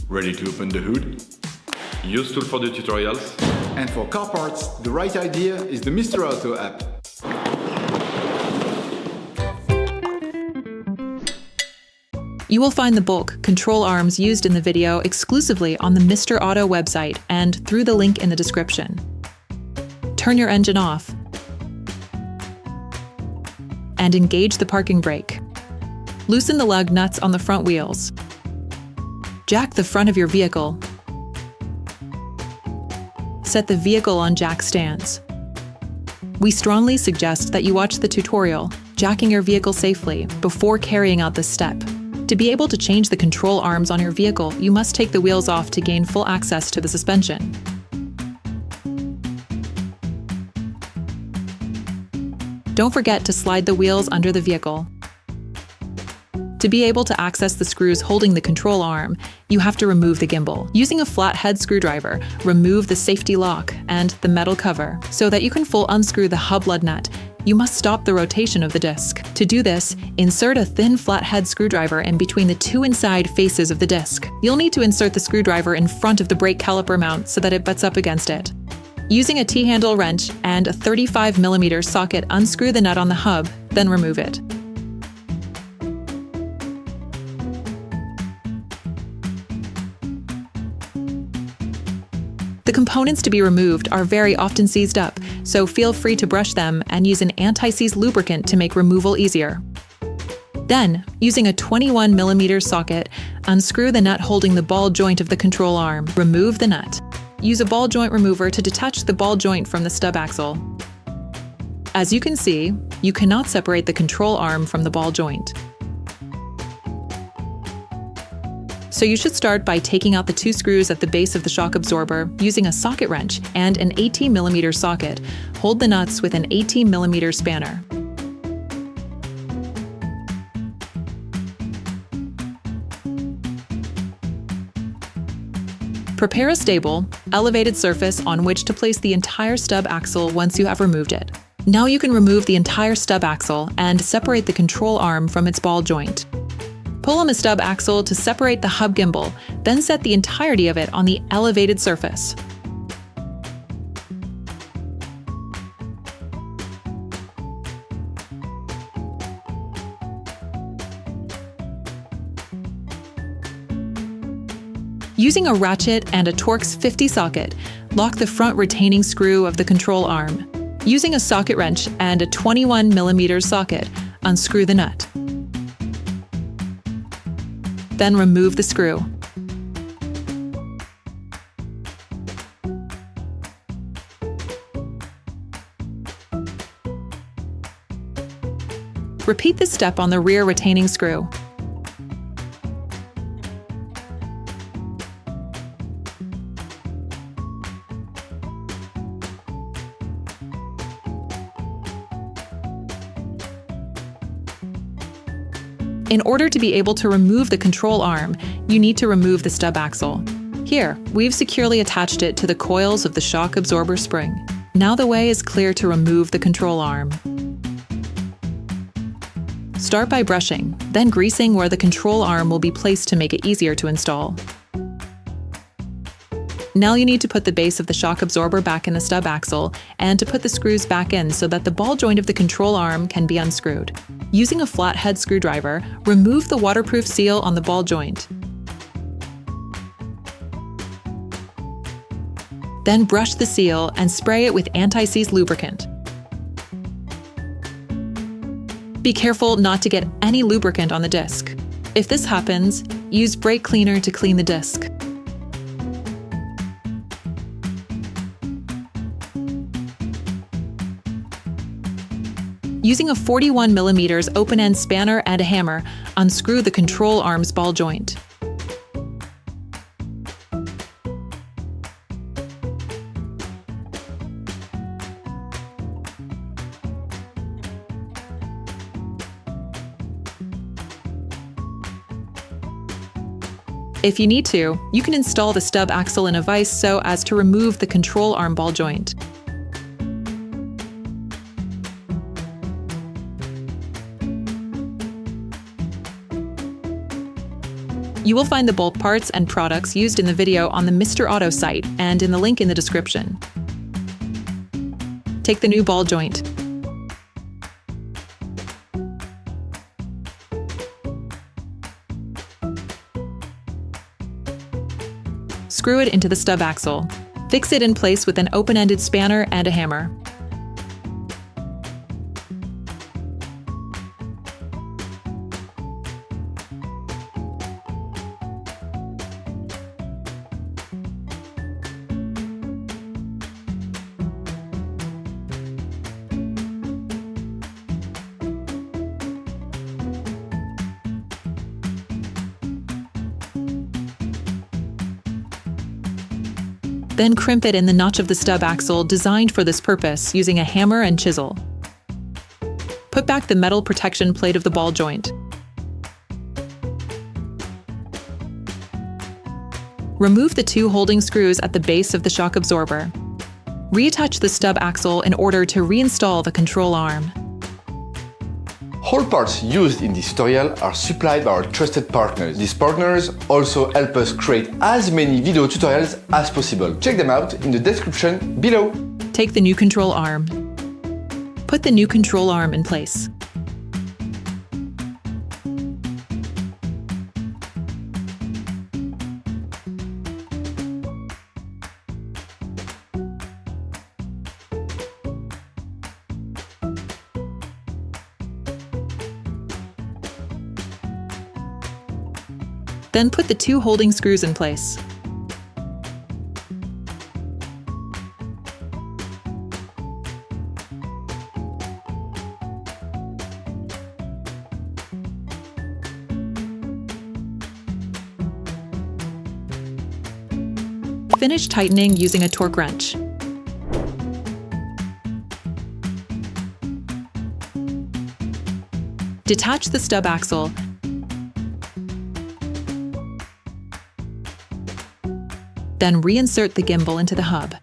Ready to open the hood? UseTool for the tutorials. And for car parts, the right idea is the Mr. Auto app. You will find the bulk control arms used in the video exclusively on the Mr. Auto website and through the link in the description. Turn your engine off and engage the parking brake. Loosen the lug nuts on the front wheels. Jack the front of your vehicle. Set the vehicle on jack stands. We strongly suggest that you watch the tutorial, jacking your vehicle safely, before carrying out this step. To be able to change the control arms on your vehicle, you must take the wheels off to gain full access to the suspension. Don't forget to slide the wheels under the vehicle. To be able to access the screws holding the control arm, you have to remove the gimbal. Using a flathead screwdriver, remove the safety lock and the metal cover. So that you can full unscrew the hub lug nut, you must stop the rotation of the disc. To do this, insert a thin flathead screwdriver in between the two inside faces of the disc. You'll need to insert the screwdriver in front of the brake caliper mount so that it butts up against it. Using a T-handle wrench and a 35mm socket, unscrew the nut on the hub, then remove it. The components to be removed are very often seized up, so feel free to brush them and use an anti-seize lubricant to make removal easier. Then, using a 21mm socket, unscrew the nut holding the ball joint of the control arm. Remove the nut. Use a ball joint remover to detach the ball joint from the stub axle. As you can see, you cannot separate the control arm from the ball joint. So you should start by taking out the two screws at the base of the shock absorber using a socket wrench and an 18mm socket. Hold the nuts with an 18mm spanner. Prepare a stable, elevated surface on which to place the entire stub axle once you have removed it. Now you can remove the entire stub axle and separate the control arm from its ball joint. Pull on the stub axle to separate the hub gimbal, then set the entirety of it on the elevated surface. Using a ratchet and a Torx T50 socket, lock the front retaining screw of the control arm. Using a socket wrench and a 21mm socket, unscrew the nut. Then remove the screw. Repeat this step on the rear retaining screw. In order to be able to remove the control arm, you need to remove the stub axle. Here, we've securely attached it to the coils of the shock absorber spring. Now the way is clear to remove the control arm. Start by brushing, then greasing where the control arm will be placed to make it easier to install. Now you need to put the base of the shock absorber back in the stub axle and to put the screws back in so that the ball joint of the control arm can be unscrewed. Using a flathead screwdriver, remove the waterproof seal on the ball joint. Then brush the seal and spray it with anti-seize lubricant. Be careful not to get any lubricant on the disc. If this happens, use brake cleaner to clean the disc. Using a 41mm open-end spanner and a hammer, unscrew the control arm's ball joint. If you need to, you can install the stub axle in a vise so as to remove the control arm ball joint. You will find the bulk parts and products used in the video on the Mr. Auto site and in the link in the description. Take the new ball joint. Screw it into the stub axle. Fix it in place with an open-ended spanner and a hammer. Then crimp it in the notch of the stub axle designed for this purpose using a hammer and chisel. Put back the metal protection plate of the ball joint. Remove the two holding screws at the base of the shock absorber. Reattach the stub axle in order to reinstall the control arm. All parts used in this tutorial are supplied by our trusted partners. These partners also help us create as many video tutorials as possible. Check them out in the description below. Take the new control arm. Put the new control arm in place. Then put the two holding screws in place. Finish tightening using a torque wrench. Detach the stub axle. Then reinsert the gimbal into the hub.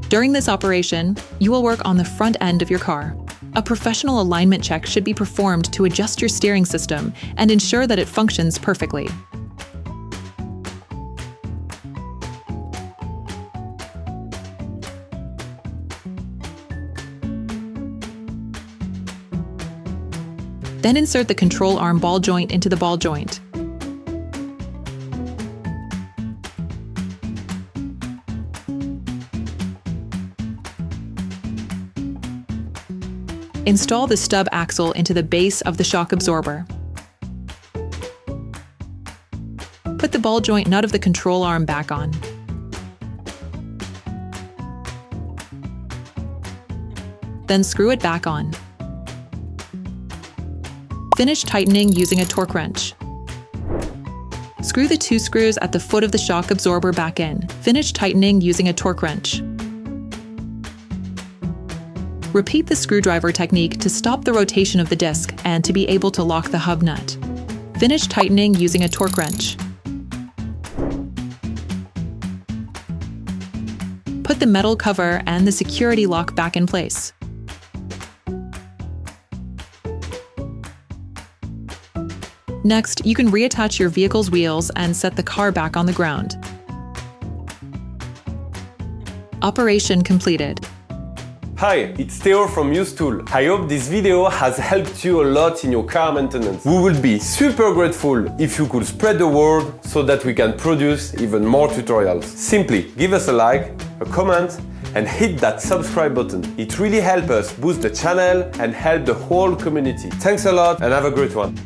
During this operation, you will work on the front end of your car. A professional alignment check should be performed to adjust your steering system and ensure that it functions perfectly. Then insert the control arm ball joint into the ball joint. Install the stub axle into the base of the shock absorber. Put the ball joint nut of the control arm back on. Then screw it back on. Finish tightening using a torque wrench. Screw the two screws at the foot of the shock absorber back in. Finish tightening using a torque wrench. Repeat the screwdriver technique to stop the rotation of the disc and to be able to lock the hub nut. Finish tightening using a torque wrench. Put the metal cover and the security lock back in place. Next, you can reattach your vehicle's wheels and set the car back on the ground. Operation completed. Hi, it's Theo from UseTool. I hope this video has helped you a lot in your car maintenance. We would be super grateful if you could spread the word so that we can produce even more tutorials. Simply give us a like, a comment, and hit that subscribe button. It really helps us boost the channel and help the whole community. Thanks a lot and have a great one.